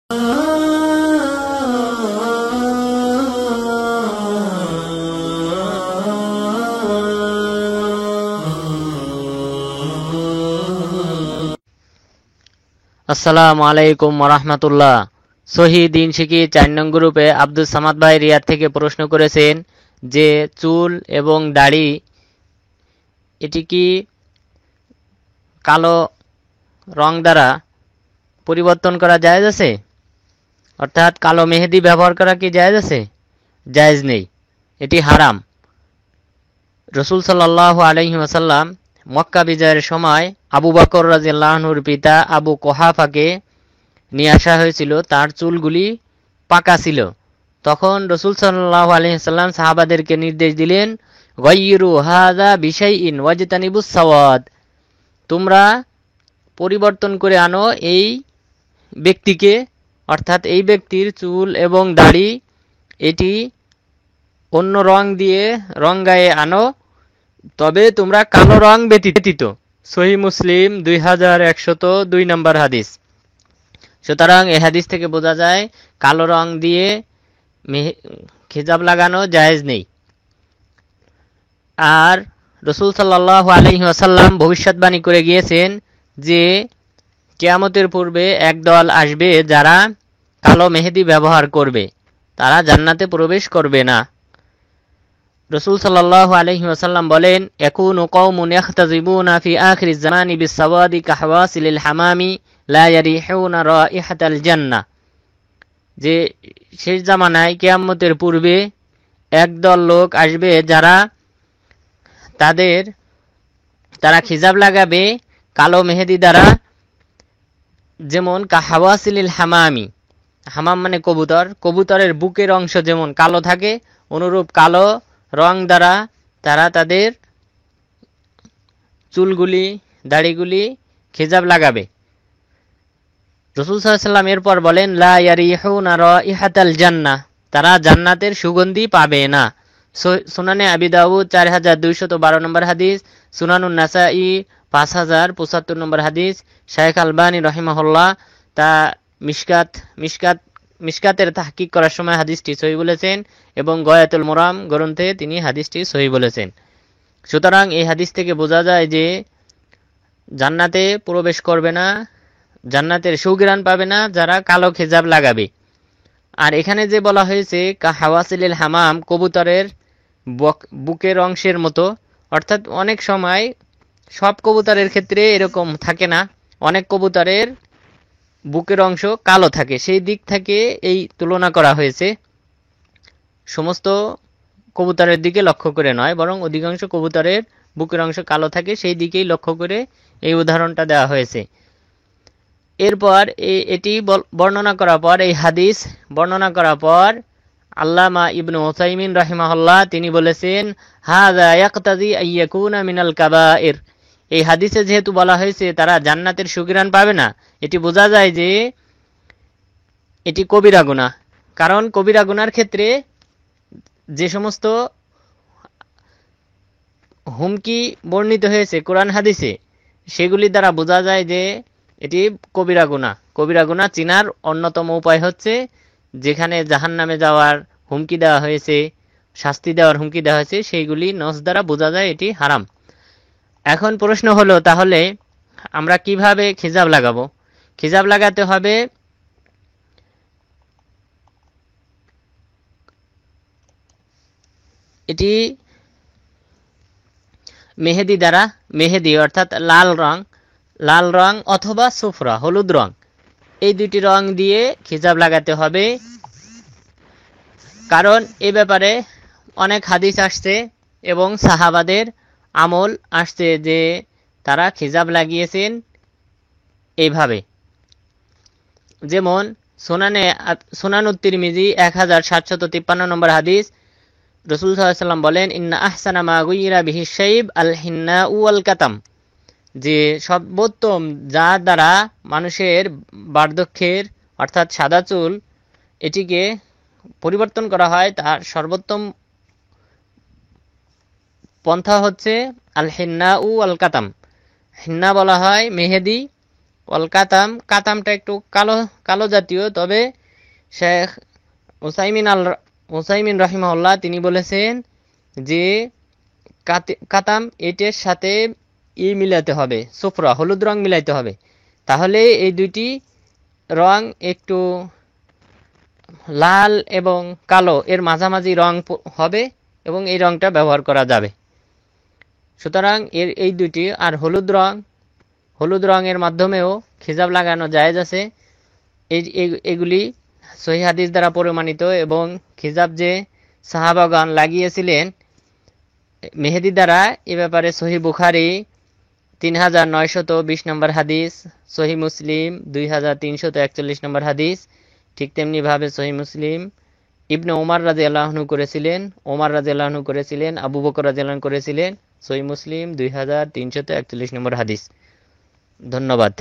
আসসালামু আলাইকুম ওয়া সহি দিন শিখি 4 নং গ্রুপে আব্দুল সামাদ ভাই রিয়াদ থেকে প্রশ্ন করেছেন যে চুল এবং দাড়ি এটি কি কালো রং দ্বারা পরিবর্তন করা জায়েজ আছে? অর্থাৎ কালো মেহেদি ব্যবহার করা কি জায়েজ আছে? জায়েজ নেই, এটি হারাম। রাসূল সাল্লাল্লাহু আলাইহি ওয়াসাল্লাম মক্কা বিজয়ের সময় আবু বকর রাদিয়াল্লাহু আনহুর পিতা আবু কুহাফাকে নিয়ে আসা হয়েছিল। তার চুলগুলি পাকা ছিল। তখন রাসূল সাল্লাল্লাহু আলাইহি ওয়াসাল্লাম সাহাবাদেরকে নির্দেশ দিলেন, গায়্যিরু হাযা বিশাইইন ওয়াজতানিবুস সাওয়াদ, তোমরা পরিবর্তন করে আনো এই ব্যক্তিকে, অর্থাৎ এই ব্যক্তির চুল এবং দাড়ি এটি অন্য রং দিয়ে রঙায়ে আনো, তবে তোমরা কালো রং ব্যতীত। সহিহ মুসলিম 2102 নম্বর হাদিস। সুতরাং এই হাদিস থেকে বোঝা যায় কালো রং দিয়ে খিজাব লাগানো জায়েজ নেই। আর রাসূল সাল্লাল্লাহু আলাইহি ওয়াসাল্লাম ভবিষ্যৎবাণী করে গিয়েছেন যে কিয়ামতের পূর্বে একদল আসবে যারা কালো মেহেদি ব্যবহার করবে, তারা জান্নাতে প্রবেশ করবে না। রাসূল সাল্লাল্লাহু আলাইহি ওয়াসাল্লাম বলেন, ইয়াকুনু কওমুন ইয়াখতাজিবুনা ফি আখিরিজ জামানি বিস-সাওয়াদি কাহওয়াসিলিল হামামি লা ইয়ারিহুনা রাইহাতাল জান্নাহ, যে শেষ জামানায় কিয়ামতের পূর্বে একদল লোক আসবে যারা তারা খিজাব লাগাবে কালো মেহেদি দ্বারা, যেমন কাহওয়াসিলিল হামামি, হামাম মানে কবুতর, কবুতরের বুকের অংশ যেমন কালো থাকে অনুরূপ কালো রং দ্বারা তারা তাদের চুলগুলি দাড়িগুলি খিজাব লাগাবে। রাসূল সাল্লাল্লাহু আলাইহি ওয়াসাল্লাম এরপর বলেন, লা ইয়ারিহুনা রাইহাতাল জান্নাহ, তারা জান্নাতের সুগন্ধি পাবে না। সুনানে আবি দাউদ 4212 নম্বর হাদিস, সুনানুন নাসাই 5075 নম্বর হাদিস। শাইখ আলবানী রাহিমাহুল্লাহ তা মিশকাতের তাহকিক করার সময় হাদিসটি সহিহ বলেছেন এবং গয়াতুল মুরাম গ্রন্থে তিনি হাদিসটি সহিহ বলেছেন। সুতরাং এই হাদিস থেকে বোঝা যায় যে জান্নাতে প্রবেশ করবে না, জান্নাতের সুঘ্রাণ পাবে না যারা কালো খিজাব লাগাবে। আর এখানে যে বলা হয়েছে কাহওয়াসিলিল হামাম, কবুতরের বুকের অংশের মতো, অর্থাৎ অনেক সময় সব কবুতরের ক্ষেত্রে এরকম থাকে না, অনেক কবুতরের বুকের অংশ কালো থাকে, সেই দিক থেকে এই তুলনা করা হয়েছে। সমস্ত কবুতরের দিকে লক্ষ্য করে নয়, বরং অধিকাংশ কবুতরের বুকের অংশ কালো থাকে, সেই দিকেই লক্ষ্য করে এই উদাহরণটা দেওয়া হয়েছে। এরপর এটি বর্ণনা করার পর, এই হাদিস বর্ণনা করার পর আল্লামা ইবনে উসাইমিন রাহিমাহুল্লাহ তিনি বলেছেন, হাযা ইয়াকতাজি আইয়াকুনা মিনাল কাবায়ের, এই হাদিসে যেহেতু বলা হয়েছে তারা জান্নাতের সুঘ্রাণ পাবে না, এটি বোঝা যায় যে এটি কবিরা গুনাহ। কারণ কবিরা গুনার ক্ষেত্রে যে সমস্ত হুমকি বর্ণিত হয়েছে কোরআন হাদিসে, সেগুলি দ্বারা বোঝা যায় যে এটি কবিরা গুনাহ। কবিরা গুনাহ চিনার অন্যতম উপায় হচ্ছে যেখানে জাহান্নামে যাওয়ার হুমকি দেওয়া হয়েছে, শাস্তি দেওয়ার হুমকি দেওয়া হয়েছে, সেইগুলি নস দ্বারা বোঝা যায় এটি হারাম। এখন প্রশ্ন হলো, তাহলে আমরা কিভাবে খিজাব লাগাবো? খিজাব লাগাতে হবে এটি মেহেদি দ্বারা, মেহেদি অর্থাৎ লাল রং অথবা সুফরা হলুদ রং, এই দুটি রং দিয়ে খিজাব লাগাতে হবে। কারণ এ ব্যাপারে অনেক হাদিস আসছে এবং সাহাবাদের আমল আসছে যে তারা খিজাব লাগিয়েছেন এইভাবে। যেমন সুনানুত তিরমিজি 1753 নম্বর হাদিস, রাসূল সাল্লাল্লাহু আলাইহি ওয়াসাল্লাম বলেন, ইন্না আহসানা মা গুইরা বিহি শাইব আল হিন্না ওয়াল কাতাম, যে সর্বোত্তম যা দ্বারা মানুষের বার্ধক্যের অর্থাৎ সাদা চুল এটিকে পরিবর্তন করা হয়, তার সর্বোত্তম পন্থা হচ্ছে আল হিন্না ও আল কাতাম। হিন্না বলা হয় মেহেদি ওয়াল কাতাম, কাতামটা একটু কালো কালো জাতীয়, তবে শেখ উসাইমিন রাহিমাহুল্লাহ তিনি বলেছেন যে কাতাম এটার সাথে মিলাতে হবে, সুফরা হলুদ রং মিলাইতে হবে, তাহলে এই দুইটি রং একটু লাল এবং কালো এর মাঝামাঝি রং হবে এবং এই রংটা ব্যবহার করা যাবে। সুতরাং এই দুইটি আর হলুদ রঙের মাধ্যমেও খিজাব লাগানো জায়েজ আছে। এগুলি সহিহ হাদিস দ্বারা প্রমাণিত এবং খিজাব যে সাহাবাগণ লাগিয়েছিলেন মেহেদি দ্বারা, এ ব্যাপারে সহিহ বুখারী 3920 নম্বর হাদিস, সহিহ মুসলিম 2341 নম্বর হাদিস, ঠিক তেমনি ভাবে সহিহ মুসলিম ইবনে ওমর রাদিয়াল্লাহু আনহু করেছিলেন, ওমর রাদিয়াল্লাহু আনহু করেছিলেন, আবু বকর রাদিয়াল্লাহু আনহু করেছিলেন, সহিহ মুসলিম 2341 নম্বর হাদিস। ধন্যবাদ।